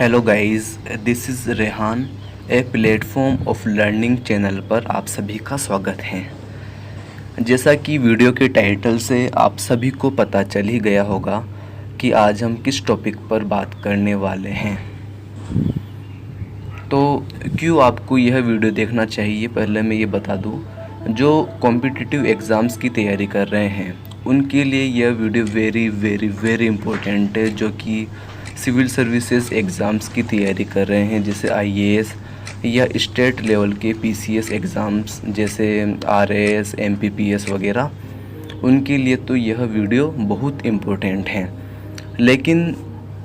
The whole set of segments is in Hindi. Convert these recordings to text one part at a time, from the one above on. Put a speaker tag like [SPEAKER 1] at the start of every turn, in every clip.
[SPEAKER 1] Hello guys, this is Rehan. A platform of learning channel पर आप सभी का स्वागत है। जैसा कि वीडियो के टाइटल से आप सभी को पता चल ही गया होगा कि आज हम किस टॉपिक पर बात करने वाले हैं। तो क्यों आपको यह वीडियो देखना चाहिए, पहले मैं ये बता दूं। जो कॉम्पिटिटिव एग्ज़ाम्स की तैयारी कर रहे हैं उनके लिए यह video very very very important है। जो कि सिविल सर्विसेज एग्ज़ाम्स की तैयारी कर रहे हैं, जैसे आईएएस या स्टेट लेवल के पीसीएस एग्ज़ाम्स जैसे आरएएस, एमपीपीएस वगैरह, उनके लिए तो यह वीडियो बहुत इम्पोर्टेंट है। लेकिन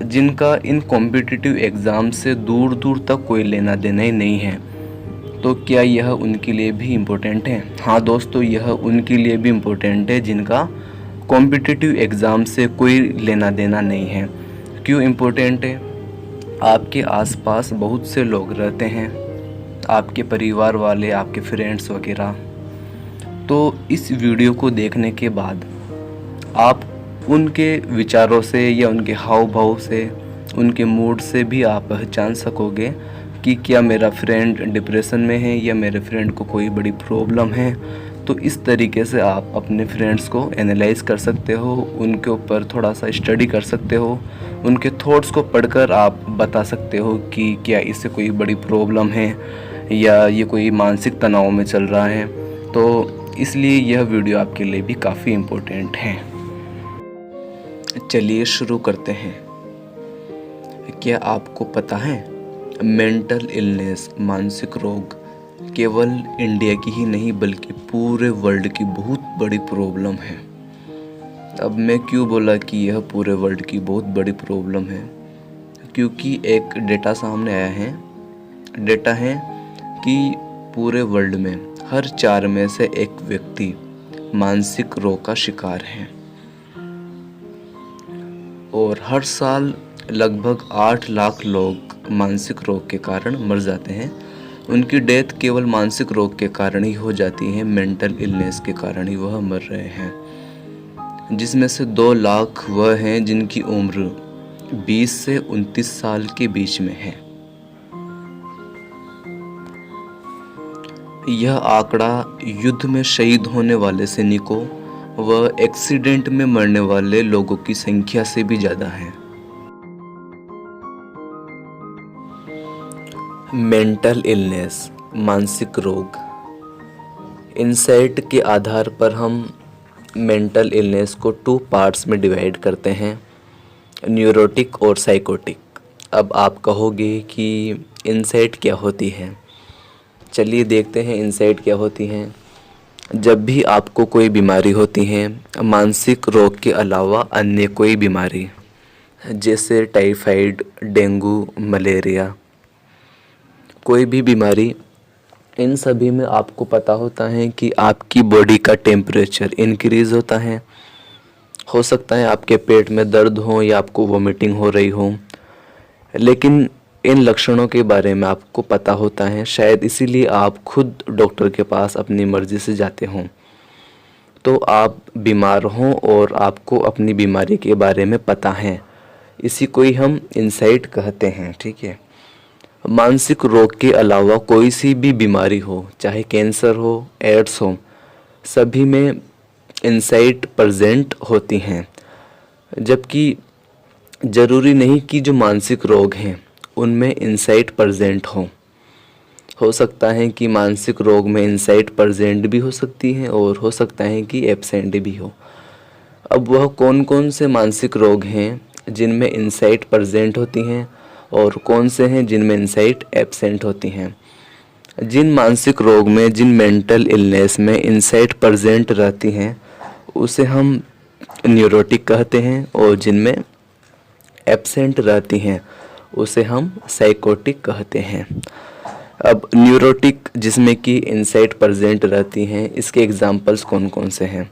[SPEAKER 1] जिनका इन कॉम्पिटिटिव एग्ज़ाम से दूर दूर तक कोई लेना देना ही नहीं है, तो क्या यह उनके लिए भी इम्पोर्टेंट है? हाँ दोस्तों, यह उनके लिए भी इम्पोर्टेंट है जिनका कॉम्पिटिटिव एग्ज़ाम से कोई लेना देना नहीं है। क्यों इम्पोर्टेंट है? आपके आसपास बहुत से लोग रहते हैं, आपके परिवार वाले, आपके फ्रेंड्स वगैरह। तो इस वीडियो को देखने के बाद आप उनके विचारों से या उनके हाव भाव से, उनके मूड से भी आप पहचान सकोगे कि क्या मेरा फ्रेंड डिप्रेशन में है या मेरे फ्रेंड को कोई बड़ी प्रॉब्लम है। तो इस तरीके से आप अपने फ्रेंड्स को एनालाइज कर सकते हो, उनके ऊपर थोड़ा सा स्टडी कर सकते हो, उनके थॉट्स को पढ़कर आप बता सकते हो कि क्या इससे कोई बड़ी प्रॉब्लम है या ये कोई मानसिक तनाव में चल रहा है। तो इसलिए यह वीडियो आपके लिए भी काफ़ी इम्पोर्टेंट है। चलिए शुरू करते हैं। क्या आपको पता है मेंटल इलनेस, मानसिक रोग केवल इंडिया की ही नहीं बल्कि पूरे वर्ल्ड की बहुत बड़ी प्रॉब्लम है। अब मैं क्यों बोला कि यह पूरे वर्ल्ड की बहुत बड़ी प्रॉब्लम है? क्योंकि एक डेटा सामने आया है। डेटा है कि पूरे वर्ल्ड में हर 4 में से एक व्यक्ति मानसिक रोग का शिकार है और हर साल लगभग 8 लाख लोग मानसिक रोग के कारण मर जाते हैं। उनकी डेथ केवल मानसिक रोग के कारण ही हो जाती है, मेंटल इलनेस के कारण ही वह मर रहे हैं। जिसमें से 2 लाख वह हैं जिनकी उम्र 20 से 29 साल के बीच में है। यह आंकड़ा युद्ध में शहीद होने वाले सैनिकों व एक्सीडेंट में मरने वाले लोगों की संख्या से भी ज़्यादा है। मेंटल इलनेस, मानसिक रोग। इनसाइट के आधार पर हम मेंटल इलनेस को 2 पार्ट्स में डिवाइड करते हैं, न्यूरोटिक और साइकोटिक। अब आप कहोगे कि इनसाइट क्या होती है? चलिए देखते हैं इनसाइट क्या होती हैं। जब भी आपको कोई बीमारी होती है, मानसिक रोग के अलावा अन्य कोई बीमारी जैसे टाइफाइड, डेंगू, मलेरिया, कोई भी बीमारी, इन सभी में आपको पता होता है कि आपकी बॉडी का टेम्परेचर इंक्रीज़ होता है। हो सकता है आपके पेट में दर्द हो या आपको वोमिटिंग हो रही हो, लेकिन इन लक्षणों के बारे में आपको पता होता है। शायद इसीलिए आप खुद डॉक्टर के पास अपनी मर्ज़ी से जाते हों। तो आप बीमार हों और आपको अपनी बीमारी के बारे में पता है, इसी को ही हम इनसाइट कहते हैं, ठीक है। मानसिक रोग के अलावा कोई सी भी बीमारी हो, चाहे कैंसर हो, एड्स हो, सभी में इनसाइट प्रेजेंट होती हैं। जबकि ज़रूरी नहीं कि जो मानसिक रोग हैं उनमें इनसाइट प्रेजेंट हो सकता है कि मानसिक रोग में इनसाइट प्रेजेंट भी हो सकती है और हो सकता है कि एब्सेंट भी हो। अब वह कौन कौन से मानसिक रोग हैं जिनमें इनसाइट प्रेजेंट होती हैं और कौन से हैं जिनमें इनसाइट एब्सेंट होती हैं? जिन मानसिक रोग में, जिन मेंटल इलनेस में इनसाइट प्रेजेंट रहती हैं उसे हम न्यूरोटिक कहते हैं, और जिनमें एब्सेंट रहती हैं उसे हम साइकोटिक कहते हैं। अब न्यूरोटिक जिसमें कि इनसाइट प्रेजेंट रहती हैं, इसके एग्जांपल्स कौन कौन से हैं?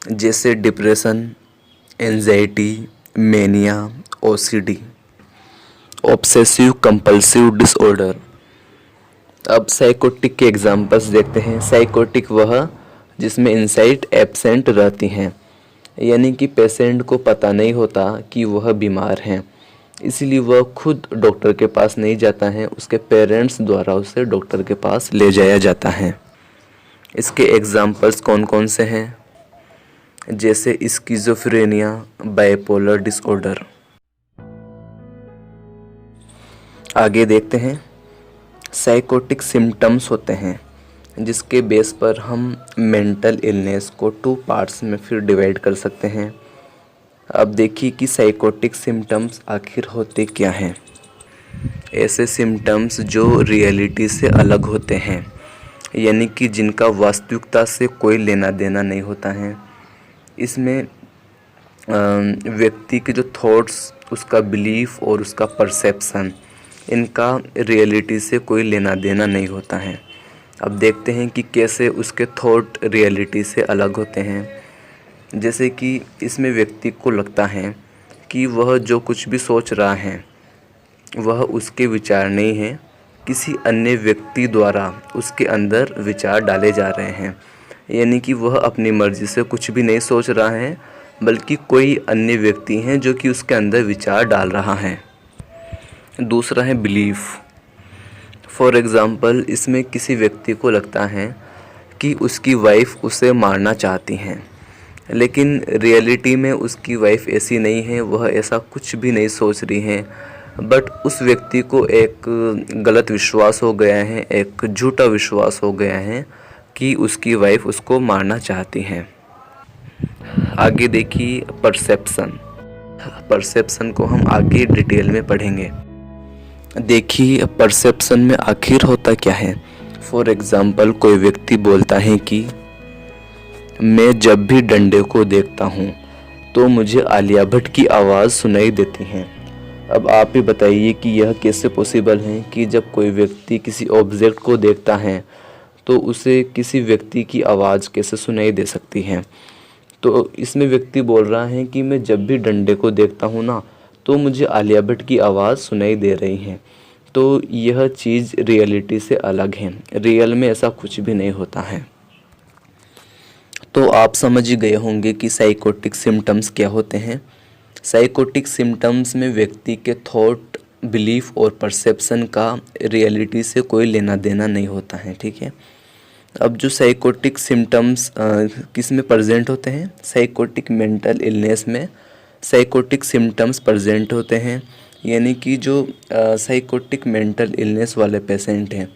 [SPEAKER 1] जैसे depression, anxiety, mania, OCD, obsessive compulsive disorder. अब साइकोटिक के एग्जांपल्स देखते हैं। साइकोटिक वह जिसमें इनसाइट एब्सेंट रहती हैं, यानी कि पेशेंट को पता नहीं होता कि वह बीमार हैं, इसीलिए वह खुद डॉक्टर के पास नहीं जाता है, उसके पेरेंट्स द्वारा उसे डॉक्टर के पास ले जाया जाता है। इसके एग्जाम्पल्स कौन कौन से हैं? जैसे स्किज़ोफ्रेनिया, बाइपोलर डिसऑर्डर। आगे देखते हैं, साइकोटिक सिम्टम्स होते हैं जिसके बेस पर हम मेंटल इलनेस को 2 पार्ट्स में फिर डिवाइड कर सकते हैं। अब देखिए कि साइकोटिक सिम्टम्स आखिर होते क्या हैं। ऐसे सिम्टम्स जो रियलिटी से अलग होते हैं, यानी कि जिनका वास्तविकता से कोई लेना देना नहीं होता है। इसमें व्यक्ति के जो थॉट्स, उसका बिलीफ और उसका परसेप्शन, इनका रियलिटी से कोई लेना देना नहीं होता है। अब देखते हैं कि कैसे उसके थॉट रियलिटी से अलग होते हैं। जैसे कि इसमें व्यक्ति को लगता है कि वह जो कुछ भी सोच रहा है वह उसके विचार नहीं है, किसी अन्य व्यक्ति द्वारा उसके अंदर विचार डाले जा रहे हैं। यानी कि वह अपनी मर्ज़ी से कुछ भी नहीं सोच रहा है, बल्कि कोई अन्य व्यक्ति है जो कि उसके अंदर विचार डाल रहा है। दूसरा है बिलीफ। फॉर एग्ज़ाम्पल, इसमें किसी व्यक्ति को लगता है कि उसकी वाइफ उसे मारना चाहती हैं, लेकिन रियलिटी में उसकी वाइफ ऐसी नहीं है, वह ऐसा कुछ भी नहीं सोच रही है। बट उस व्यक्ति को एक गलत विश्वास हो गया है, एक झूठा विश्वास हो गया है कि उसकी वाइफ उसको मारना चाहती हैं। आगे देखिए परसेप्शन। परसेप्शन को हम आगे डिटेल में पढ़ेंगे। देखिए परसेप्शन में आखिर होता क्या है। फॉर एग्ज़ाम्पल, कोई व्यक्ति बोलता है कि मैं जब भी डंडे को देखता हूँ तो मुझे आलिया भट्ट की आवाज़ सुनाई देती है। अब आप ही बताइए कि यह कैसे पॉसिबल है कि जब कोई व्यक्ति किसी ऑब्जेक्ट को देखता है तो उसे किसी व्यक्ति की आवाज़ कैसे सुनाई दे सकती है। तो इसमें व्यक्ति बोल रहा है कि मैं जब भी डंडे को देखता हूँ ना, तो मुझे आलिया भट्ट की आवाज़ सुनाई दे रही है। तो यह चीज़ रियलिटी से अलग है, रियल में ऐसा कुछ भी नहीं होता है। तो आप समझ ही गए होंगे कि साइकोटिक सिम्टम्स क्या होते हैं। साइकोटिक सिम्टम्स में व्यक्ति के थॉट, बिलीफ और परसेप्शन का रियलिटी से कोई लेना देना नहीं होता है, ठीक है। अब जो साइकोटिक सिम्टम्स किस में प्रेजेंट होते हैं, साइकोटिक मेंटल इलनेस में साइकोटिक सिम्टम्स प्रेजेंट होते हैं। यानी कि जो साइकोटिक मेंटल इलनेस वाले पेशेंट हैं,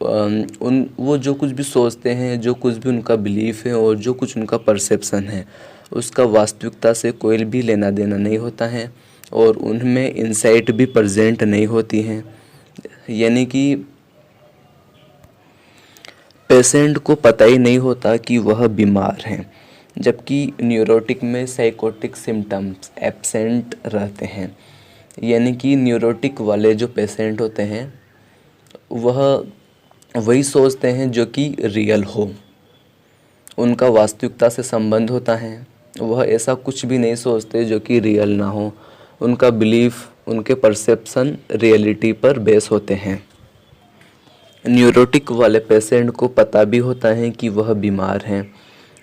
[SPEAKER 1] वो जो कुछ भी सोचते हैं, जो कुछ भी उनका बिलीफ है और जो कुछ उनका परसेप्शन है, उसका वास्तविकता से कोई भी लेना देना नहीं होता है और उनमें इंसाइट भी प्रेजेंट नहीं होती हैं। यानी कि पेशेंट को पता ही नहीं होता कि वह बीमार है, जबकि न्यूरोटिक में साइकोटिक सिम्टम्स एब्सेंट रहते हैं। यानी कि न्यूरोटिक वाले जो पेशेंट होते हैं वह वही सोचते हैं जो कि रियल हो, उनका वास्तविकता से संबंध होता है। वह ऐसा कुछ भी नहीं सोचते जो कि रियल ना हो। उनका बिलीफ, उनके परसेप्शन रियलिटी पर बेस होते हैं। न्यूरोटिक वाले पेशेंट को पता भी होता है कि वह बीमार हैं।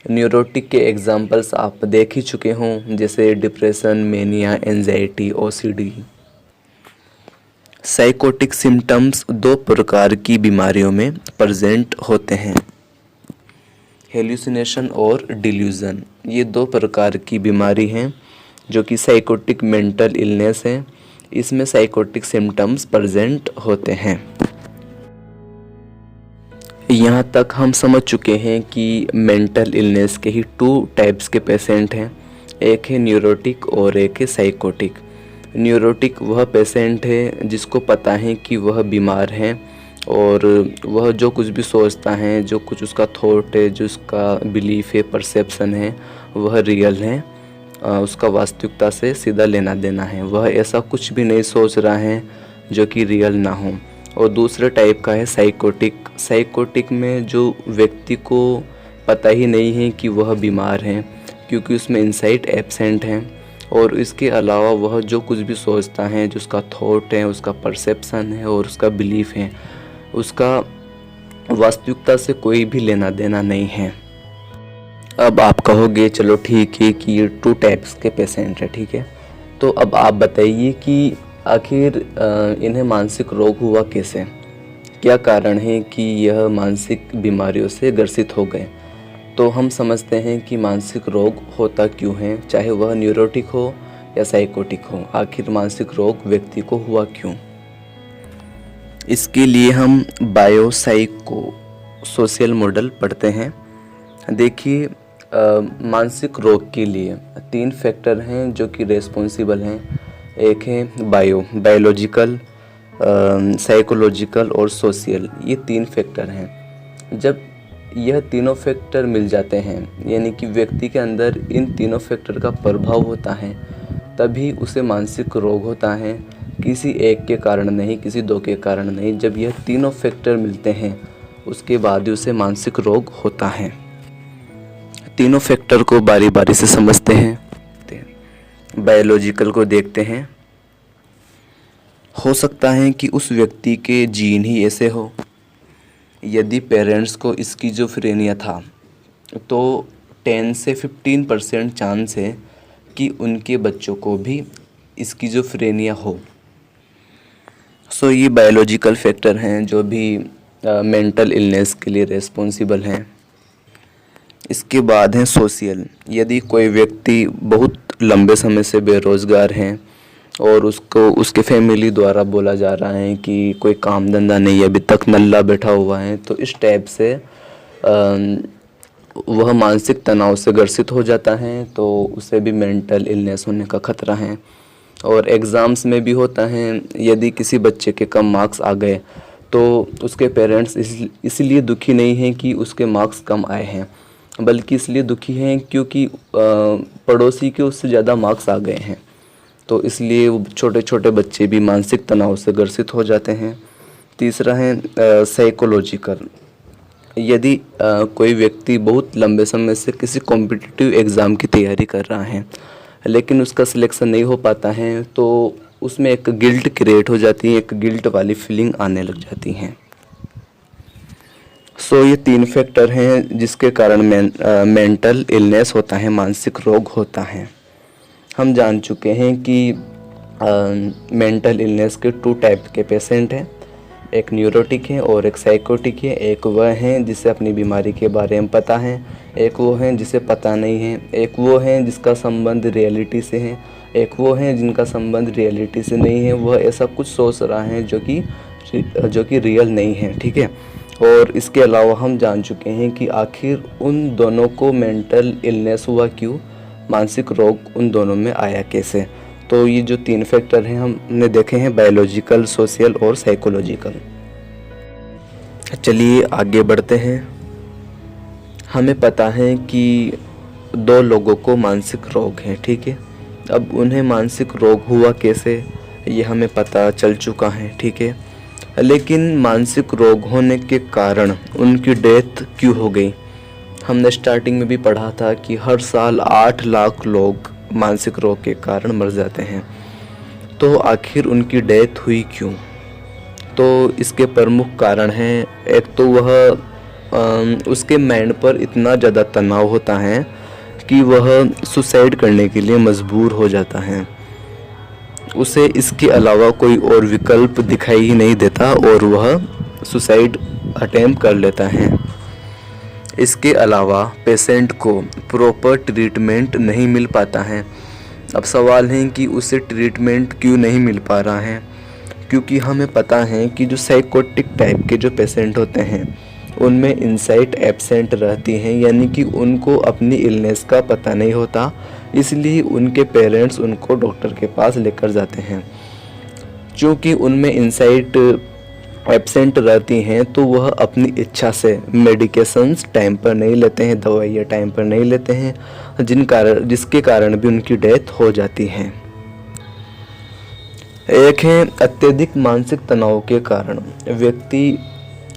[SPEAKER 1] न्यूरोटिक के एग्जाम्पल्स आप देख ही चुके हों, जैसे depression, mania, anxiety, OCD. Psychotic symptoms 2 प्रकार की बीमारियों में प्रेजेंट होते हैं, हेलुसिनेशन और डिल्यूजन। ये 2 प्रकार की बीमारी हैं जो कि साइकोटिक मेंटल इलनेस है। इसमें साइकोटिक सिम्टम्स प्रेजेंट होते हैं। यहाँ तक हम समझ चुके हैं कि मेंटल इलनेस के ही 2 टाइप्स के पेशेंट हैं, एक है न्यूरोटिक और एक है साइकोटिक। न्यूरोटिक वह पेशेंट है जिसको पता है कि वह बीमार है और वह जो कुछ भी सोचता है, जो कुछ उसका थॉट है, जो उसका बिलीफ है, परसेप्शन है, वह रियल है, उसका वास्तविकता से सीधा लेना देना है। वह ऐसा कुछ भी नहीं सोच रहा है जो कि रियल ना हो। और दूसरे टाइप का है साइकोटिक। साइकोटिक में जो व्यक्ति को पता ही नहीं है कि वह बीमार है, क्योंकि उसमें इंसाइट एब्सेंट है और इसके अलावा वह जो कुछ भी सोचता है, जो उसका थॉट है, उसका परसेप्शन है और उसका बिलीफ है, उसका वास्तविकता से कोई भी लेना देना नहीं है। अब आप कहोगे चलो ठीक है कि ये 2 टाइप्स के पेशेंट है, ठीक है, तो अब आप बताइए कि आखिर इन्हें मानसिक रोग हुआ कैसे? क्या कारण है कि यह मानसिक बीमारियों से ग्रसित हो गए? तो हम समझते हैं कि मानसिक रोग होता क्यों है, चाहे वह न्यूरोटिक हो या साइकोटिक हो। आखिर मानसिक रोग व्यक्ति को हुआ क्यों? इसके लिए हम बायोसाइको सोशल मॉडल पढ़ते हैं। देखिए, मानसिक रोग के लिए 3 फैक्टर हैं जो कि रेस्पॉन्सिबल हैं। एक है बायोलॉजिकल, साइकोलॉजिकल और सोशल। ये 3 फैक्टर हैं। जब यह तीनों फैक्टर मिल जाते हैं, यानी कि व्यक्ति के अंदर इन तीनों फैक्टर का प्रभाव होता है, तभी उसे मानसिक रोग होता है। किसी एक के कारण नहीं, किसी 2 के कारण नहीं। जब यह तीनों फैक्टर मिलते हैं, उसके बाद ही उसे मानसिक रोग होता है। तीनों फैक्टर को बारी बारी से समझते हैं। बायोलॉजिकल को देखते हैं। हो सकता है कि उस व्यक्ति के जीन ही ऐसे हो। यदि पेरेंट्स को स्किज़ोफ्रेनिया था, तो 10 से 15% चांस है कि उनके बच्चों को भी स्किज़ोफ्रेनिया हो। सो ये बायोलॉजिकल फैक्टर हैं जो भी मेंटल इलनेस के लिए रेस्पॉन्सिबल हैं। इसके बाद है सोशल। यदि कोई व्यक्ति बहुत लंबे समय से बेरोज़गार हैं और उसको उसके फैमिली द्वारा बोला जा रहा है कि कोई काम धंधा नहीं है, अभी तक नल्ला बैठा हुआ है, तो इस टाइप से वह मानसिक तनाव से ग्रसित हो जाता है, तो उसे भी मेंटल इलनेस होने का खतरा है। और एग्ज़ाम्स में भी होता है। यदि किसी बच्चे के कम मार्क्स आ गए, तो उसके पेरेंट्स इसलिए दुखी नहीं हैं कि उसके मार्क्स कम आए हैं, बल्कि इसलिए दुखी हैं क्योंकि पड़ोसी के उससे ज़्यादा मार्क्स आ गए हैं। तो इसलिए वो छोटे छोटे बच्चे भी मानसिक तनाव से ग्रसित हो जाते हैं। तीसरा है साइकोलॉजिकल। यदि कोई व्यक्ति बहुत लंबे समय से किसी कॉम्पिटिटिव एग्ज़ाम की तैयारी कर रहा है, लेकिन उसका सिलेक्शन नहीं हो पाता है, तो उसमें एक गिल्ट क्रिएट हो जाती है, एक गिल्ट वाली फीलिंग आने लग जाती हैं। सो ये 3 फैक्टर हैं जिसके कारण मेंटल इलनेस होता है, मानसिक रोग होता है। हम जान चुके हैं कि मेंटल इलनेस के 2 टाइप के पेशेंट हैं। एक न्यूरोटिक है और एक साइकोटिक है। एक वह हैं जिसे अपनी बीमारी के बारे में पता है, एक वो हैं जिसे पता नहीं है। एक वो हैं जिसका संबंध रियलिटी से है, एक वो हैं जिनका संबंध रियलिटी से नहीं है। वह ऐसा कुछ सोच रहा है जो कि रियल नहीं है, ठीक है। और इसके अलावा हम जान चुके हैं कि आखिर उन दोनों को मेंटल इलनेस हुआ क्यों, मानसिक रोग उन दोनों में आया कैसे। तो ये जो 3 फैक्टर हैं हमने देखे हैं, बायोलॉजिकल, सोशल और साइकोलॉजिकल। चलिए आगे बढ़ते हैं। हमें पता है कि 2 लोगों को मानसिक रोग है, ठीक है। अब उन्हें मानसिक रोग हुआ कैसे, ये हमें पता चल चुका है, ठीक है। लेकिन मानसिक रोग होने के कारण उनकी डेथ क्यों हो गई? हमने स्टार्टिंग में भी पढ़ा था कि हर साल 8 लाख लोग मानसिक रोग के कारण मर जाते हैं। तो आखिर उनकी डेथ हुई क्यों? तो इसके प्रमुख कारण हैं, एक तो वह उसके माइंड पर इतना ज़्यादा तनाव होता है कि वह सुसाइड करने के लिए मजबूर हो जाता है। उसे इसके अलावा कोई और विकल्प दिखाई ही नहीं देता और वह सुसाइड अटेम्प्ट कर लेता है। इसके अलावा पेशेंट को प्रॉपर ट्रीटमेंट नहीं मिल पाता है। अब सवाल है कि उसे ट्रीटमेंट क्यों नहीं मिल पा रहा है? क्योंकि हमें पता है कि जो साइकोटिक टाइप के जो पेशेंट होते हैं, उनमें इंसाइट एब्सेंट रहती हैं, यानी कि उनको अपनी इलनेस का पता नहीं होता, इसलिए उनके पेरेंट्स उनको डॉक्टर के पास लेकर जाते हैं। क्योंकि उनमें इंसाइट एब्सेंट रहती हैं, तो वह अपनी इच्छा से मेडिकेशंस टाइम पर नहीं लेते हैं, दवाइयाँ टाइम पर नहीं लेते हैं, जिसके कारण भी उनकी डेथ हो जाती है। एक है अत्यधिक मानसिक तनाव के कारण व्यक्ति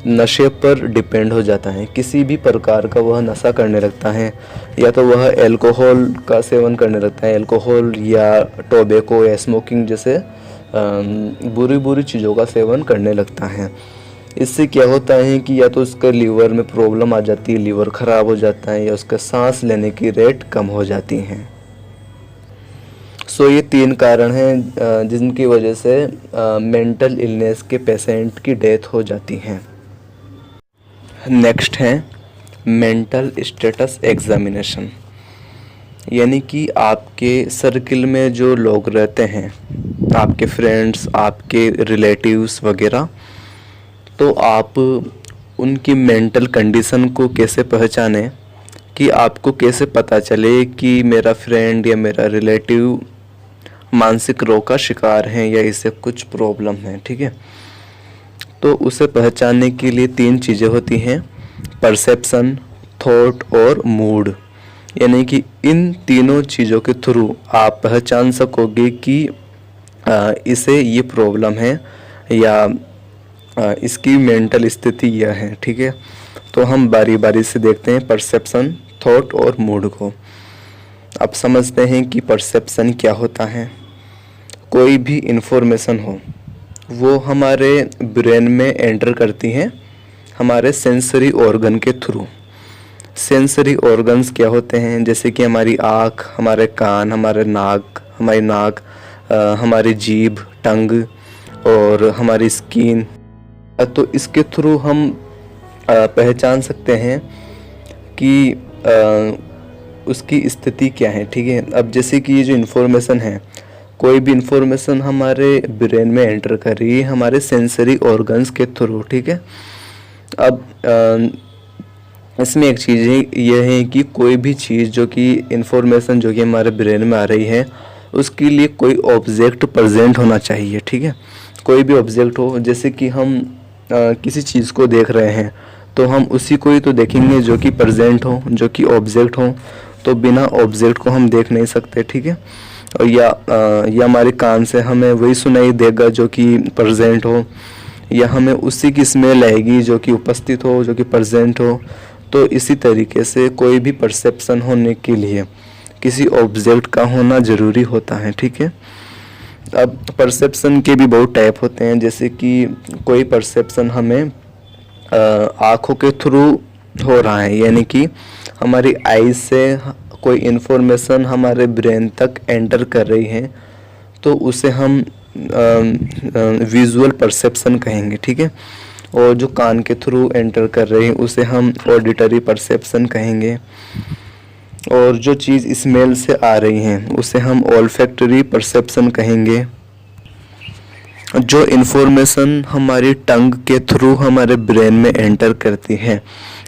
[SPEAKER 1] नशे पर डिपेंड हो जाता है। किसी भी प्रकार का वह नशा करने लगता है, या तो वह अल्कोहल का सेवन करने लगता है, अल्कोहल या टोबैको या स्मोकिंग जैसे बुरी बुरी चीज़ों का सेवन करने लगता है। इससे क्या होता है कि या तो उसका लीवर में प्रॉब्लम आ जाती है, लीवर ख़राब हो जाता है, या उसका सांस लेने की रेट कम हो जाती है। सो ये 3 कारण हैं जिनकी वजह से मेंटल इलनेस के पेशेंट की डेथ हो जाती है। नेक्स्ट है मेंटल स्टेटस एग्जामिनेशन, यानी कि आपके सर्किल में जो लोग रहते हैं, आपके फ्रेंड्स, आपके रिलेटिव्स वगैरह, तो आप उनकी मेंटल कंडीशन को कैसे पहचानें, कि आपको कैसे पता चले कि मेरा फ्रेंड या मेरा रिलेटिव मानसिक रोग का शिकार है या इसे कुछ प्रॉब्लम है। ठीक है, तो उसे पहचानने के लिए 3 चीज़ें होती हैं, परसेप्शन, थॉट और मूड। यानी कि इन तीनों चीज़ों के थ्रू आप पहचान सकोगे कि इसे ये प्रॉब्लम है या इसकी मेंटल स्थिति यह है। ठीक है, तो हम बारी बारी से देखते हैं परसेप्शन, थॉट और मूड को। अब समझते हैं कि परसेप्शन क्या होता है। कोई भी इन्फॉर्मेशन हो वो हमारे ब्रेन में एंटर करती है हमारे सेंसरी ऑर्गन के थ्रू। सेंसरी ऑर्गन्स क्या होते हैं, जैसे कि हमारी आँख, हमारे कान, हमारी नाक, हमारी जीभ, टंग और हमारी स्किन। तो इसके थ्रू हम पहचान सकते हैं कि उसकी स्थिति क्या है। ठीक है, अब जैसे कि ये जो इन्फॉर्मेशन है, कोई भी इन्फॉर्मेशन हमारे ब्रेन में एंटर कर रही है हमारे सेंसरी ऑर्गन्स के थ्रू। ठीक है, अब इसमें एक चीज़ यह है कि कोई भी चीज़ जो कि इन्फॉर्मेशन जो कि हमारे ब्रेन में आ रही है, उसके लिए कोई ऑब्जेक्ट प्रेजेंट होना चाहिए। ठीक है, कोई भी ऑब्जेक्ट हो, जैसे कि हम किसी चीज़ को देख रहे हैं तो हम उसी को ही तो देखेंगे जो कि प्रेजेंट हो, जो कि ऑब्जेक्ट हो। तो बिना ऑब्जेक्ट को हम देख नहीं सकते। ठीक है, और या हमारे कान से हमें वही सुनाई देगा जो कि प्रेजेंट हो, या हमें उसी की स्मेल आएगी जो कि उपस्थित हो, जो कि प्रेजेंट हो। तो इसी तरीके से कोई भी परसेप्शन होने के लिए किसी ऑब्जेक्ट का होना ज़रूरी होता है। ठीक है, अब परसेप्शन के भी बहुत टाइप होते हैं, जैसे कि कोई परसेप्शन हमें आँखों के थ्रू हो रहा है, यानी कि हमारी आईज से कोई इन्फॉर्मेशन हमारे ब्रेन तक एंटर कर रही है, तो उसे हम विजुअल परसेप्शन कहेंगे। ठीक है, और जो कान के थ्रू एंटर कर रही है उसे हम ऑडिटरी परसेप्शन कहेंगे, और जो चीज़ स्मेल से आ रही है उसे हम ऑल्फैक्टरी परसेप्शन कहेंगे। जो इन्फॉर्मेशन हमारी टंग के थ्रू हमारे ब्रेन में एंटर करती है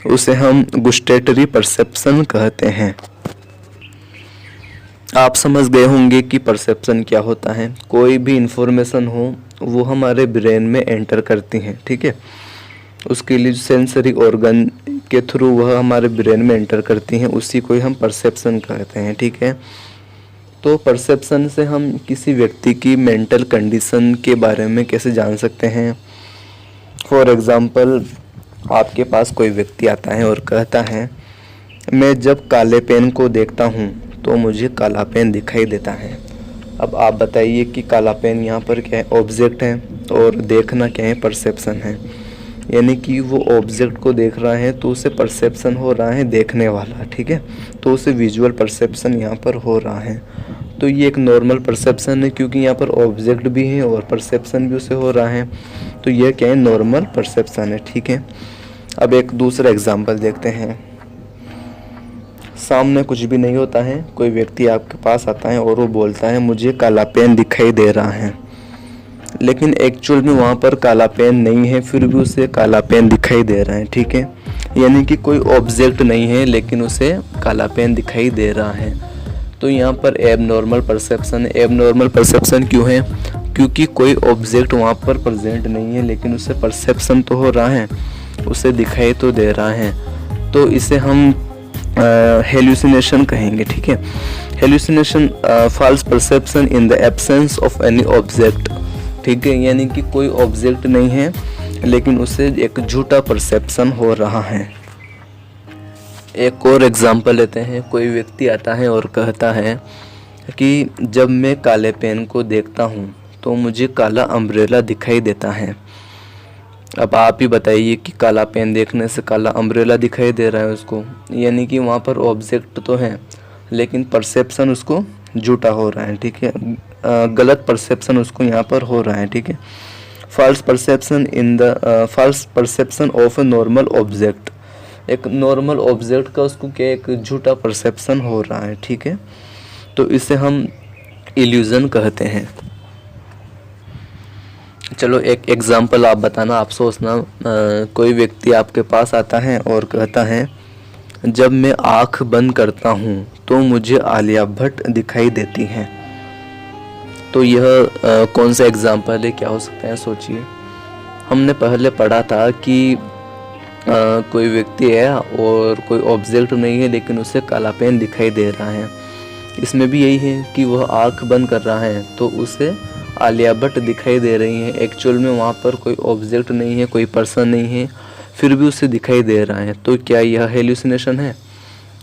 [SPEAKER 1] उसे हम गुस्टेटरी परसेप्शन कहते हैं। आप समझ गए होंगे कि परसेप्शन क्या होता है। कोई भी इन्फॉर्मेशन हो वो हमारे ब्रेन में एंटर करती हैं। ठीक है, उसके लिए सेंसरी ऑर्गन के थ्रू वह हमारे ब्रेन में एंटर करती हैं, उसी को ही हम परसेप्शन कहते हैं। ठीक है, तो परसेप्शन से हम किसी व्यक्ति की मेंटल कंडीशन के बारे में कैसे जान सकते हैं। फॉर एग्ज़ाम्पल, आपके पास कोई व्यक्ति आता है और कहता है, मैं जब काले पेन को देखता हूँ तो मुझे काला पेन दिखाई देता है। अब आप बताइए कि काला पेन यहाँ पर क्या है, ऑब्जेक्ट है, और देखना क्या है, परसेप्शन है। यानी कि वो ऑब्जेक्ट को देख रहा है तो उसे परसेप्शन हो रहा है देखने वाला। ठीक है, तो उसे विजुअल परसेप्शन यहाँ पर हो रहा है। तो ये एक नॉर्मल परसेप्शन है, क्योंकि यहाँ पर ऑब्जेक्ट भी है और परसेप्शन भी उसे हो रहा है, तो यह क्या है, नॉर्मल परसेप्शन है। ठीक है, अब एक दूसरा एग्जाम्पल देखते हैं। सामने कुछ भी नहीं होता है, कोई व्यक्ति आपके पास आता है और वो बोलता है, मुझे काला पेन दिखाई दे रहा है, लेकिन एक्चुअल में वहाँ पर काला पेन नहीं है, फिर भी उसे काला पेन दिखाई दे रहा है। ठीक है, यानी कि कोई ऑब्जेक्ट नहीं है लेकिन उसे काला पेन दिखाई दे रहा है। तो यहाँ पर एबनॉर्मल परसेप्शन है। एबनॉर्मल परसेप्शन क्यों है, क्योंकि कोई ऑब्जेक्ट वहाँ पर प्रेजेंट नहीं है लेकिन उसे परसेप्शन तो हो रहा है, उसे दिखाई तो दे रहा है। तो इसे हम हेल्यूसिनेशन कहेंगे। ठीक है, hallucination false perception in the absence of any object. ठीक है, यानी कि कोई ऑब्जेक्ट नहीं है लेकिन उसे एक झूठा परसेप्शन हो रहा है। एक और एग्जांपल लेते हैं। कोई व्यक्ति आता है और कहता है कि जब मैं काले पेन को देखता हूँ तो मुझे काला अम्ब्रेला दिखाई देता है। अब आप ही बताइए कि काला पेन देखने से काला अम्ब्रेला दिखाई दे रहा है उसको, यानी कि वहाँ पर ऑब्जेक्ट तो है लेकिन परसेप्शन उसको झूठा हो रहा है, ठीक है, गलत परसेप्शन उसको यहाँ पर हो रहा है, ठीक है। False perception of a normal object, एक नॉर्मल ऑब्जेक्ट का उसको क्या एक झूठा परसेप्शन हो रहा है, ठीक है, तो इसे हम इल्यूजन कहते हैं। चलो एक एग्जांपल आप बताना, आप सोचना, कोई व्यक्ति आपके पास आता है और कहता है जब मैं आँख बंद करता हूँ तो मुझे आलिया भट्ट दिखाई देती हैं। तो यह कौन सा एग्जांपल है, क्या हो सकता है, सोचिए। हमने पहले पढ़ा था कि कोई व्यक्ति है और कोई ऑब्जेक्ट नहीं है लेकिन उसे काला पेन दिखाई दे रहा है। इसमें भी यही है कि वह आँख बंद कर रहा है तो उसे आलिया भट्ट दिखाई दे रही है। एक्चुअल में वहाँ पर कोई ऑब्जेक्ट नहीं है, कोई पर्सन नहीं है, फिर भी उसे दिखाई दे रहा है। तो क्या यह हेल्यूसिनेशन है?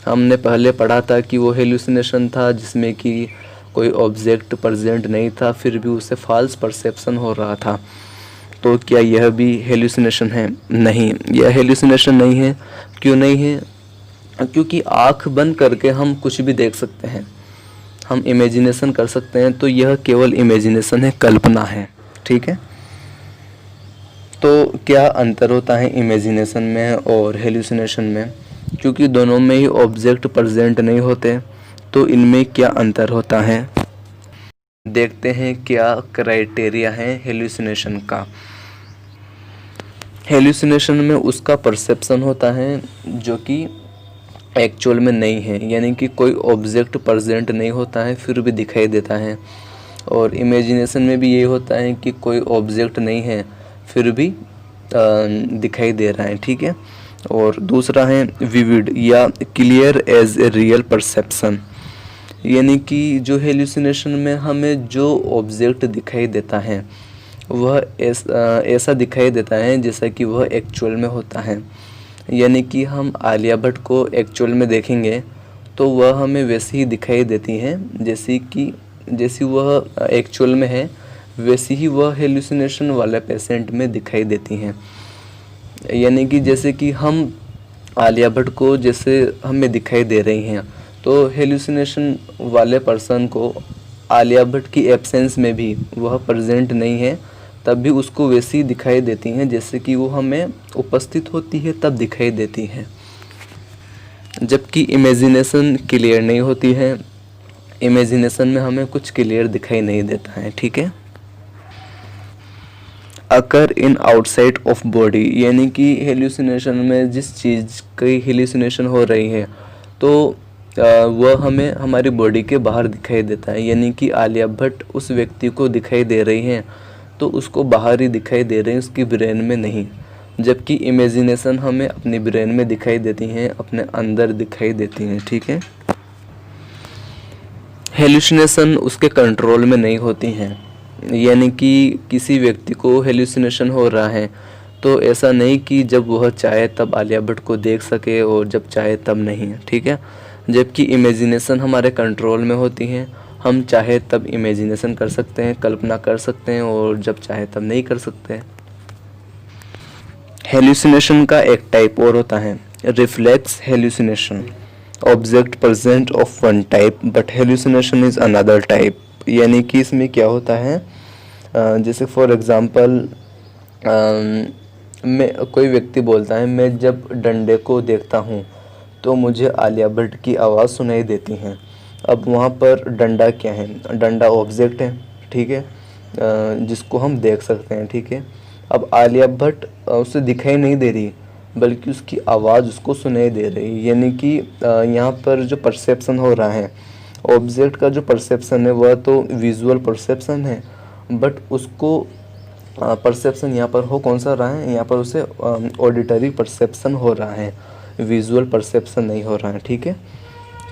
[SPEAKER 1] हमने पहले पढ़ा था कि वो हेल्यूसिनेशन था जिसमें कि कोई ऑब्जेक्ट प्रेजेंट नहीं था, फिर भी उसे फॉल्स परसेप्शन हो रहा था। तो क्या यह भी हेल्यूसिनेशन है? नहीं, यह हेल्यूसिनेशन नहीं है। क्यों नहीं है? क्योंकि आँख बंद करके हम कुछ भी देख सकते हैं, हम इमेजिनेशन कर सकते हैं, तो यह केवल इमेजिनेशन है, कल्पना है, ठीक है। तो क्या अंतर होता है इमेजिनेशन में और हेल्यूसिनेशन में? क्योंकि दोनों में ही ऑब्जेक्ट प्रेजेंट नहीं होते, तो इनमें क्या अंतर होता है, देखते हैं क्या क्राइटेरिया है हेल्यूसिनेशन का। हेल्यूसिनेशन में उसका परसेप्शन होता है जो कि एक्चुअल में नहीं है, यानी कि कोई ऑब्जेक्ट प्रेजेंट नहीं होता है फिर भी दिखाई देता है। और इमेजिनेशन में भी ये होता है कि कोई ऑब्जेक्ट नहीं है फिर भी दिखाई दे रहा है, ठीक है। और दूसरा है विविड या clear as a real perception, यानी कि जो हेल्यूसिनेशन में हमें जो ऑब्जेक्ट दिखाई देता है वह ऐसा दिखाई देता है जैसा कि वह एक्चुअल में होता है। यानी कि हम आलिया भट्ट को एक्चुअल में देखेंगे तो वह हमें वैसी ही दिखाई देती हैं जैसी वह एक्चुअल में है, वैसी ही वह हेल्यूसिनेशन वाले पेशेंट में दिखाई देती हैं। यानी कि जैसे कि हम आलिया भट्ट को जैसे हमें दिखाई दे रही हैं, तो हेल्यूसिनेशन वाले पर्सन को आलिया भट्ट की एब्सेंस में भी वह प्रेजेंट नहीं है तब भी उसको वैसी दिखाई देती हैं जैसे कि वो हमें उपस्थित होती है तब दिखाई देती हैं। जबकि इमेजिनेशन क्लियर नहीं होती है, इमेजिनेशन में हमें कुछ क्लियर दिखाई नहीं देता है, ठीक है। अकर इन आउटसाइड ऑफ बॉडी, यानी कि हेल्यूसिनेशन में जिस चीज़ की हेल्यूसिनेशन हो रही है तो वह हमें हमारी बॉडी के बाहर दिखाई देता है। यानी कि आलिया भट्ट उस व्यक्ति को दिखाई दे रही हैं तो उसको बाहर ही दिखाई दे रही हैं, उसकी ब्रेन में नहीं। जबकि इमेजिनेशन हमें अपनी ब्रेन में दिखाई देती हैं, अपने अंदर दिखाई देती हैं, ठीक है। हेल्यूसिनेशन उसके कंट्रोल में नहीं होती हैं। यानी कि किसी व्यक्ति को हेल्यूसिनेशन हो रहा है तो ऐसा नहीं कि जब वह चाहे तब आलिया भट्ट को देख सके और जब चाहे तब नहीं, ठीक है। जबकि इमेजिनेशन हमारे कंट्रोल में होती हैं, हम चाहे तब इमेजिनेशन कर सकते हैं, कल्पना कर सकते हैं और जब चाहे तब नहीं कर सकते। हेल्यूसिनेशन का एक टाइप और होता है reflex hallucination, object present of one type but hallucination is another type. यानी कि इसमें क्या होता है, जैसे फॉर एग्जांपल मैं कोई व्यक्ति बोलता है मैं जब डंडे को देखता हूँ तो मुझे आलिया भट्ट की आवाज़ सुनाई देती है। अब वहाँ पर डंडा क्या है, डंडा ऑब्जेक्ट है, ठीक है, जिसको हम देख सकते हैं, ठीक है। अब आलिया भट्ट उसे दिखाई नहीं दे रही बल्कि उसकी आवाज़ उसको सुनाई दे रही है। यानी कि यहाँ पर जो परसेप्शन हो रहा है, ऑब्जेक्ट का जो परसेप्शन है वह तो विजुअल परसेप्शन है, बट उसको परसेप्शन यहाँ पर हो कौन सा रहा है, यहाँ पर उसे ऑडिटरी परसेप्शन हो रहा है, विजुअल परसेप्शन नहीं हो रहा है, ठीक है।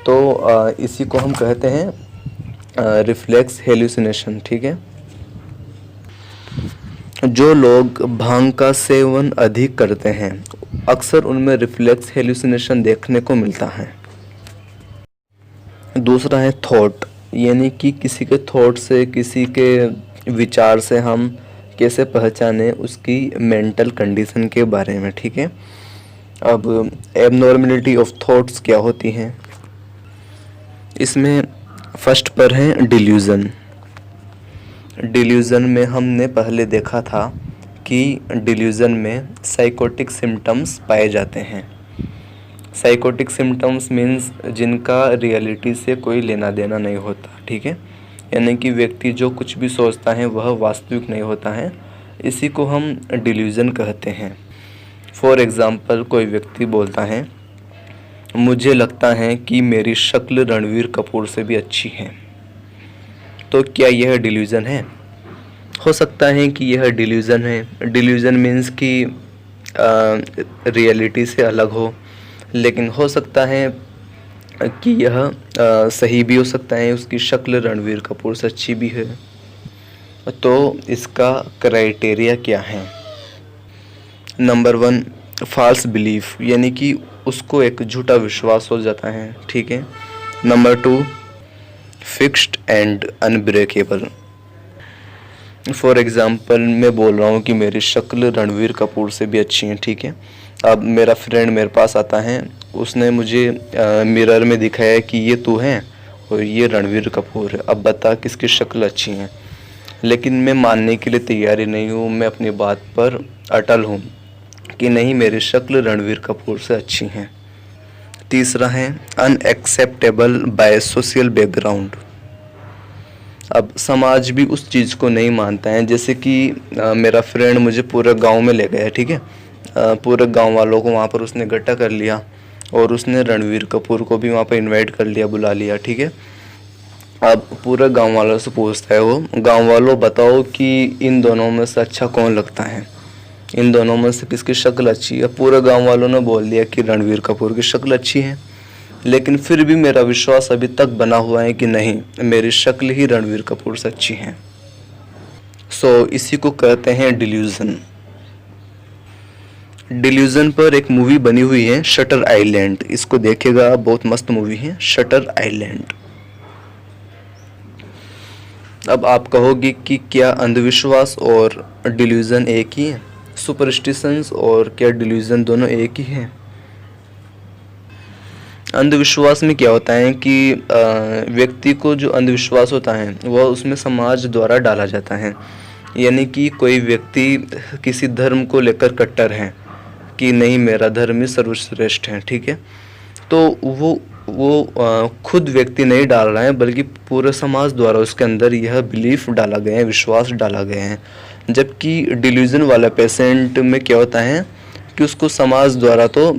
[SPEAKER 1] तो इसी को हम कहते हैं रिफ्लेक्स हेल्यूसिनेशन, ठीक है। जो लोग भांग का सेवन अधिक करते हैं अक्सर उनमें रिफ्लेक्स हेल्यूसिनेशन देखने को मिलता है। दूसरा है थॉट, यानी कि किसी के थॉट से, किसी के विचार से हम कैसे पहचाने उसकी मेंटल कंडीशन के बारे में, ठीक है। अब एबनॉर्मलिटी ऑफ थॉट्स क्या होती हैं, इसमें फर्स्ट पर है डिल्यूज़न। डिल्यूज़न में हमने पहले देखा था कि डिल्यूज़न में साइकोटिक सिम्टम्स पाए जाते हैं। साइकोटिक सिम्टम्स मीन्स जिनका रियलिटी से कोई लेना देना नहीं होता, ठीक है। यानी कि व्यक्ति जो कुछ भी सोचता है वह वास्तविक नहीं होता है, इसी को हम डिल्यूज़न कहते हैं। फॉर एग्ज़ाम्पल, कोई व्यक्ति बोलता है मुझे लगता है कि मेरी शक्ल रणवीर कपूर से भी अच्छी है। तो क्या यह डिल्यूज़न है? हो सकता है कि यह डिल्यूज़न है। डिल्यूज़न मीन्स कि रियलिटी से अलग हो, लेकिन हो सकता है कि यह सही भी हो सकता है, उसकी शक्ल रणवीर कपूर से अच्छी भी है। तो इसका क्राइटेरिया क्या है? नंबर 1, फॉल्स बिलीफ, यानी कि उसको एक झूठा विश्वास हो जाता है, ठीक है। Number 2, fixed and unbreakable. For example, मैं बोल रहा हूँ कि मेरी शक्ल रणवीर कपूर से भी अच्छी है, ठीक है। अब मेरा फ्रेंड मेरे पास आता है, उसने मुझे मिरर में दिखाया कि ये तू है और ये रणवीर कपूर है, अब बता किसकी शक्ल अच्छी है। लेकिन मैं मानने के लिए तैयारी नहीं हूँ, मैं अपनी बात पर अटल हूँ कि नहीं, मेरी शक्ल रणवीर कपूर से अच्छी है। तीसरा है अनएक्सेप्टेबल बाय सोशल बैकग्राउंड। अब समाज भी उस चीज़ को नहीं मानता है। जैसे कि मेरा फ्रेंड मुझे पूरे गांव में ले गया, ठीक है। पूरे गांव वालों को वहाँ पर उसने इकट्ठा कर लिया और उसने रणवीर कपूर को भी वहाँ पर इनवाइट कर लिया, बुला लिया, ठीक है। अब पूरे गांव वालों से पूछता है वो, गांव वालों बताओ कि इन दोनों में से अच्छा कौन लगता है, इन दोनों में से किसकी शक्ल अच्छी है। पूरे गांव वालों ने बोल दिया कि रणवीर कपूर की शक्ल अच्छी है, लेकिन फिर भी मेरा विश्वास अभी तक बना हुआ है कि नहीं, मेरी शक्ल ही रणवीर कपूर से अच्छी है। सो इसी को कहते हैं डिल्यूज़न। डिल्यूज़न पर एक मूवी बनी हुई है, शटर आइलैंड। इसको देखिएगा, बहुत मस्त मूवी है शटर आइलैंड। अब आप कहोगे कि क्या अंधविश्वास और डिल्यूज़न एक ही है? सुपरस्टिशंस और क्या डिल्यूज़न दोनों एक ही हैं? अंधविश्वास में क्या होता है कि व्यक्ति को जो अंधविश्वास होता है वह उसमें समाज द्वारा डाला जाता है। यानी कि कोई व्यक्ति किसी धर्म को लेकर कट्टर है कि नहीं, मेरा धर्म ही सर्वश्रेष्ठ है, ठीक है। तो वो खुद व्यक्ति नहीं डाल रहा है, बल्कि पूरे समाज द्वारा उसके अंदर यह बिलीफ डाला गया है, विश्वास डाला गया है। जबकि डिल्यूज़न वाला पेशेंट में क्या होता है कि उसको समाज द्वारा तो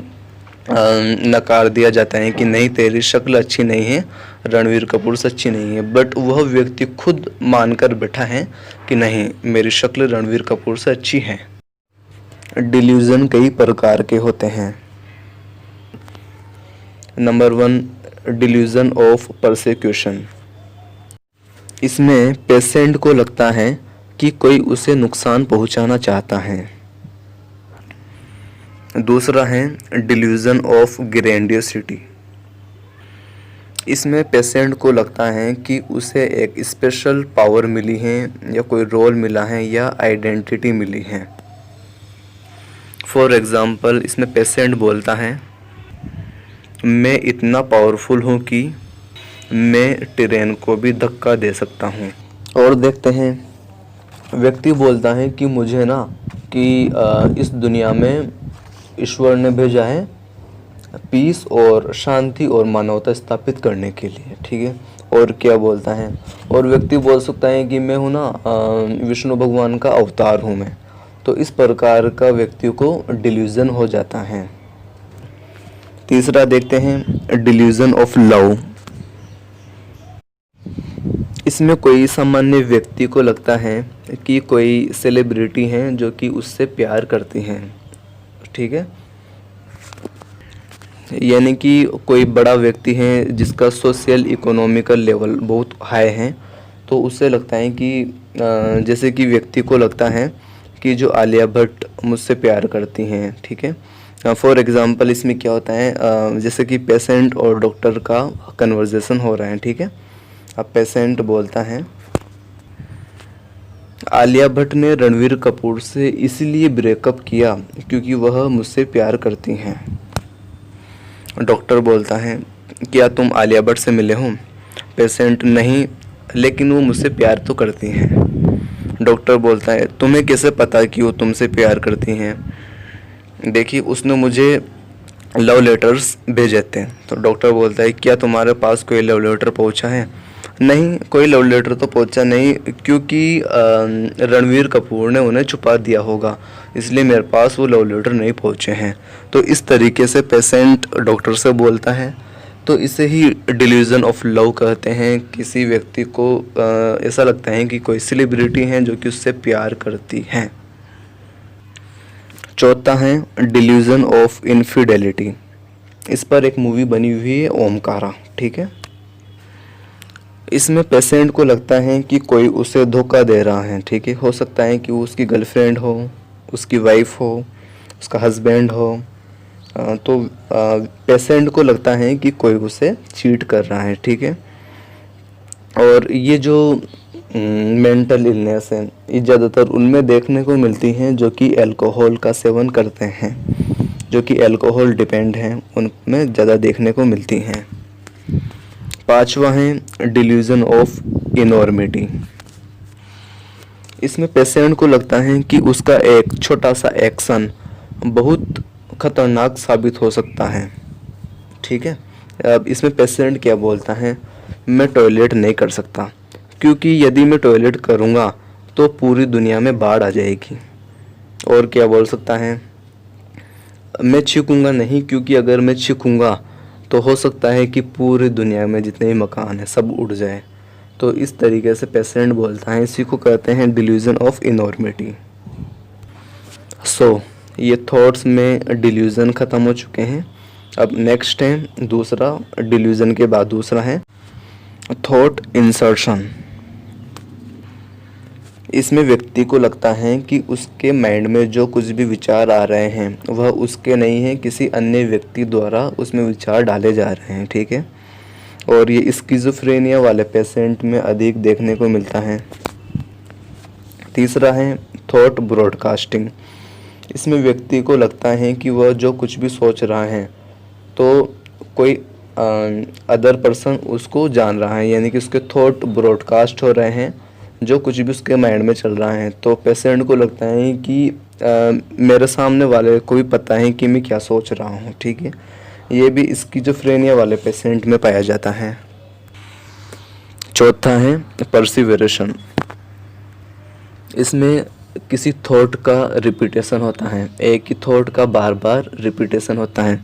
[SPEAKER 1] नकार दिया जाता है कि नहीं, तेरी शक्ल अच्छी नहीं है, रणवीर कपूर से अच्छी नहीं है, बट वह व्यक्ति खुद मानकर बैठा है कि नहीं, मेरी शक्ल रणवीर कपूर से अच्छी है। डिल्यूज़न कई प्रकार के होते हैं। Number 1, delusion of persecution. इसमें पेशेंट को लगता है कि कोई उसे नुकसान पहुंचाना चाहता है। दूसरा है डिल्यूज़न ऑफ ग्रैंडियोसिटी। इसमें पेशेंट को लगता है कि उसे एक स्पेशल पावर मिली है, या कोई रोल मिला है, या आइडेंटिटी मिली है। फॉर एग्ज़ाम्पल, इसमें पेशेंट बोलता है मैं इतना पावरफुल हूँ कि मैं ट्रेन को भी धक्का दे सकता हूँ। और देखते हैं, व्यक्ति बोलता है कि मुझे ना कि इस दुनिया में ईश्वर ने भेजा है पीस और शांति और मानवता स्थापित करने के लिए, ठीक है। और क्या बोलता है, और व्यक्ति बोल सकता है कि मैं हूँ ना विष्णु भगवान का अवतार हूँ मैं। तो इस प्रकार का व्यक्ति को डिल्यूज़न हो जाता है। तीसरा देखते हैं डिल्यूज़न ऑफ लव। इसमें कोई सामान्य व्यक्ति को लगता है कि कोई सेलिब्रिटी हैं जो कि उससे प्यार करती हैं, ठीक है। यानी कि कोई बड़ा व्यक्ति है जिसका सोशल इकोनॉमिकल लेवल बहुत हाई है, तो उससे लगता है कि जैसे कि व्यक्ति को लगता है कि जो आलिया भट्ट मुझसे प्यार करती हैं, ठीक है। फॉर एग्ज़ाम्पल, इसमें क्या होता है, जैसे कि पेशेंट और डॉक्टर का कन्वर्सेशन हो रहा है, ठीक है। अब पेशेंट बोलता है आलिया भट्ट ने रणवीर कपूर से इसलिए ब्रेकअप किया क्योंकि वह मुझसे प्यार करती हैं। डॉक्टर बोलता है क्या तुम आलिया भट्ट से मिले हो? पेशेंट नहीं, लेकिन वो मुझसे प्यार तो करती हैं। डॉक्टर बोलता है तुम्हें कैसे पता कि वो तुमसे प्यार करती हैं? देखिए उसने मुझे लव लेटर्स भेजे थे। तो डॉक्टर बोलता है क्या तुम्हारे पास कोई लव लेटर पहुंचा है? नहीं, कोई लव लेटर तो पहुंचा नहीं, क्योंकि रणवीर कपूर ने उन्हें छुपा दिया होगा, इसलिए मेरे पास वो लव लेटर नहीं पहुंचे हैं। तो इस तरीके से पेशेंट डॉक्टर से बोलता है। तो इसे ही डिल्यूजन ऑफ लव कहते हैं। किसी व्यक्ति को ऐसा लगता है कि कोई सेलिब्रिटी है जो कि उससे प्यार करती है। चौथा है डिल्यूजन ऑफ इनफिडेलिटी। इस पर एक मूवी बनी हुई है ओमकारा, ठीक है। इसमें पेशेंट को लगता है कि कोई उसे धोखा दे रहा है, ठीक है। हो सकता है कि वो उसकी गर्लफ्रेंड हो, उसकी वाइफ हो, उसका हस्बैंड हो। तो पेशेंट को लगता है कि कोई उसे चीट कर रहा है, ठीक है। और ये जो मेंटल इलनेस है, ये ज़्यादातर उनमें देखने को मिलती हैं जो कि अल्कोहल का सेवन करते हैं, जो कि अल्कोहल डिपेंड हैं, उनमें ज़्यादा देखने को मिलती हैं। पांचवा है डिल्यूजन ऑफ इनॉर्मिटी। इसमें पेशेंट को लगता है कि उसका एक छोटा सा एक्शन बहुत खतरनाक साबित हो सकता है, ठीक है। अब इसमें पेशेंट क्या बोलता है, मैं टॉयलेट नहीं कर सकता, क्योंकि यदि मैं टॉयलेट करूँगा तो पूरी दुनिया में बाढ़ आ जाएगी। और क्या बोल सकता है, मैं छींकूंगा नहीं, क्योंकि अगर मैं छींकूंगा तो हो सकता है कि पूरी दुनिया में जितने भी मकान हैं सब उड़ जाए। तो इस तरीके से पेशेंट बोलता है, इसी को कहते हैं डिल्यूजन ऑफ इनॉर्मिटी। सो ये थॉट्स में डिल्यूजन ख़त्म हो चुके हैं। अब नेक्स्ट है दूसरा, डिल्यूजन के बाद दूसरा है थॉट इंसर्शन। इसमें व्यक्ति को लगता है कि उसके माइंड में जो कुछ भी विचार आ रहे हैं वह उसके नहीं है, किसी अन्य व्यक्ति द्वारा उसमें विचार डाले जा रहे हैं, ठीक है। और ये स्किज़ोफ्रेनिया वाले पेशेंट में अधिक देखने को मिलता है। तीसरा है थॉट ब्रॉडकास्टिंग। इसमें व्यक्ति को लगता है कि वह जो कुछ भी सोच रहा है तो कोई अदर पर्सन उसको जान रहा है, यानी कि उसके थॉट ब्रॉडकास्ट हो रहे हैं, जो कुछ भी उसके माइंड में चल रहा है। तो पेशेंट को लगता है कि मेरे सामने वाले को भी पता है कि मैं क्या सोच रहा हूँ, ठीक है। ये भी स्किज़ोफ्रेनिया वाले पेशेंट में पाया जाता है। चौथा है परसिवरेशन। इसमें किसी थॉट का रिपीटेशन होता है, एक ही थॉट का बार बार रिपीटेशन होता है।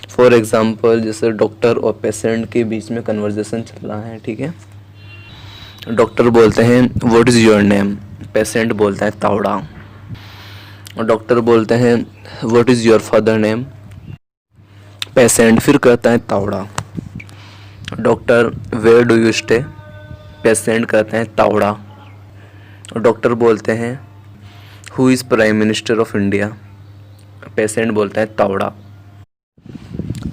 [SPEAKER 1] फॉर एग्जांपल जैसे डॉक्टर और पेशेंट के बीच में कन्वर्सेशन चल रहा है, ठीक है। डॉक्टर बोलते हैं what is your name, patient बोलता है तावड़ा। और डॉक्टर बोलते हैं what is your father name, patient फिर कहता है तावड़ा। Doctor where do you stay, patient कहता है तावड़ा। और डॉक्टर बोलते हैं who is prime minister of India, patient बोलता है तावड़ा।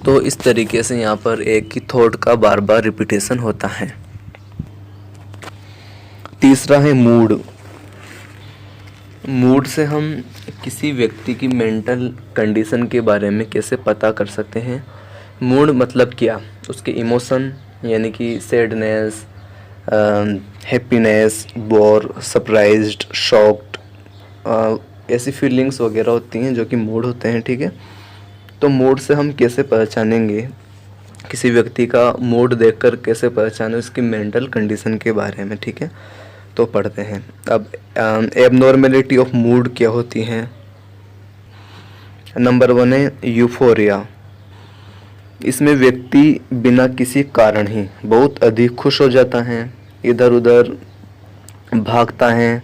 [SPEAKER 1] तो इस तरीके से यहाँ पर एक ही थॉट का बार बार रिपीटेशन होता है। तीसरा है मूड। मूड से हम किसी व्यक्ति की मेंटल कंडीशन के बारे में कैसे पता कर सकते हैं। मूड मतलब क्या, उसके इमोशन यानी कि sadness, happiness, bore, surprised, shocked, ऐसी फीलिंग्स वगैरह होती हैं जो कि मूड होते हैं, ठीक है। तो मूड से हम कैसे पहचानेंगे, किसी व्यक्ति का मूड देखकर कैसे पहचाने उसकी मेंटल कंडीशन के बारे में, ठीक है। तो पढ़ते हैं। अब एबनॉर्मेलिटी ऑफ मूड क्या होती है। नंबर 1 है यूफोरिया। इसमें व्यक्ति बिना किसी कारण ही बहुत अधिक खुश हो जाता है, इधर उधर भागता है,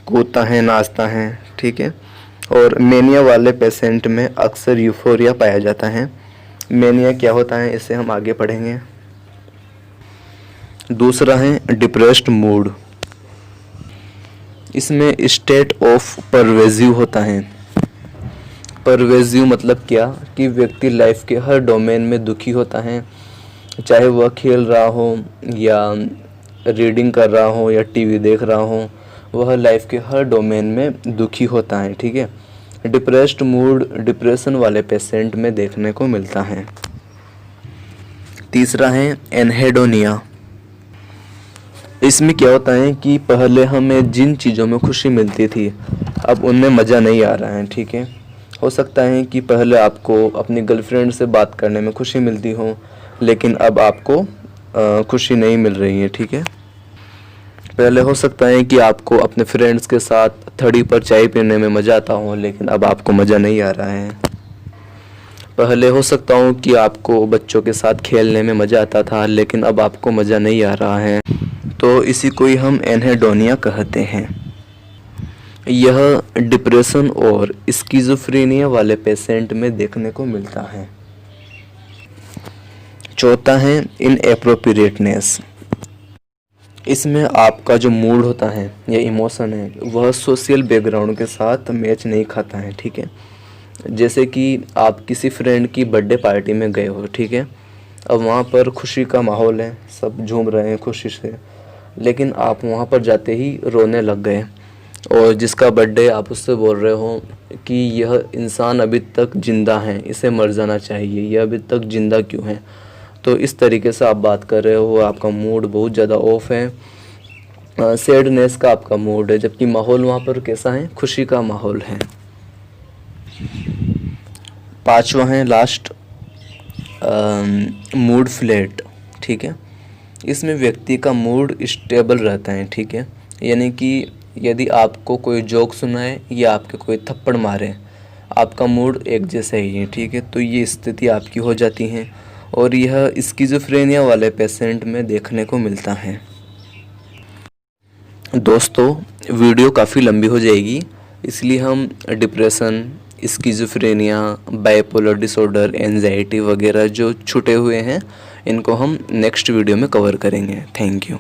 [SPEAKER 1] कूदता है, नाचता है, ठीक है। और मेनिया वाले पेशेंट में अक्सर यूफोरिया पाया जाता है। मेनिया क्या होता है इसे हम आगे पढ़ेंगे। दूसरा है डिप्रेस्ड मूड। इसमें स्टेट ऑफ परवेजिव होता है। परवेजिव मतलब क्या कि व्यक्ति लाइफ के हर डोमेन में दुखी होता है, चाहे वह खेल रहा हो या रीडिंग कर रहा हो या टीवी देख रहा हो, वह लाइफ के हर डोमेन में दुखी होता है, ठीक है। डिप्रेस्ड मूड डिप्रेशन वाले पेशेंट में देखने को मिलता है। तीसरा है एनहेडोनिया। इसमें क्या होता है कि पहले हमें जिन चीज़ों में खुशी मिलती थी अब उनमें मज़ा नहीं आ रहा है, ठीक है। हो सकता है कि पहले आपको अपनी गर्लफ्रेंड से बात करने में खुशी मिलती हो, लेकिन अब आपको खुशी नहीं मिल रही है, ठीक है। पहले हो सकता है कि आपको अपने फ्रेंड्स के साथ थड़ी पर चाय पीने में मज़ा आता हो, लेकिन अब आपको मज़ा नहीं आ रहा है। पहले हो सकता हो कि आपको बच्चों के साथ खेलने में मज़ा आता था, लेकिन अब आपको मज़ा नहीं आ रहा है। तो इसी को ही हम एनहेडोनिया कहते हैं। यह डिप्रेशन और स्किज़ोफ्रेनिया वाले पेशेंट में देखने को मिलता है। चौथा है इनएप्रोप्रिएटनेस। इसमें आपका जो मूड होता है या इमोशन है वह सोशल बैकग्राउंड के साथ मैच नहीं खाता है, ठीक है। जैसे कि आप किसी फ्रेंड की बर्थडे पार्टी में गए हो, ठीक है। अब वहाँ पर खुशी का माहौल है, सब झूम रहे हैं खुशी से, लेकिन आप वहाँ पर जाते ही रोने लग गए और जिसका बर्थडे आप उससे बोल रहे हो कि यह इंसान अभी तक ज़िंदा है, इसे मर जाना चाहिए, यह अभी तक ज़िंदा क्यों है। तो इस तरीके से आप बात कर रहे हो, आपका मूड बहुत ज़्यादा ऑफ है, सैडनेस का आपका मूड है, जबकि माहौल वहाँ पर कैसा है, खुशी का माहौल है। पांचवा है लास्ट मूड फ्लैट, ठीक है। इसमें व्यक्ति का मूड स्टेबल रहता है, ठीक है। यानी कि यदि आपको कोई जोक सुनाए या आपके कोई थप्पड़ मारे, आपका मूड एक जैसा ही है, ठीक है। तो ये स्थिति आपकी हो जाती है और यह स्किज़ोफ्रेनिया वाले पेशेंट में देखने को मिलता है। दोस्तों, वीडियो काफ़ी लंबी हो जाएगी, इसलिए हम depression, schizophrenia, bipolar disorder, anxiety वगैरह जो छूटे हुए हैं इनको हम नेक्स्ट वीडियो में कवर करेंगे। Thank you.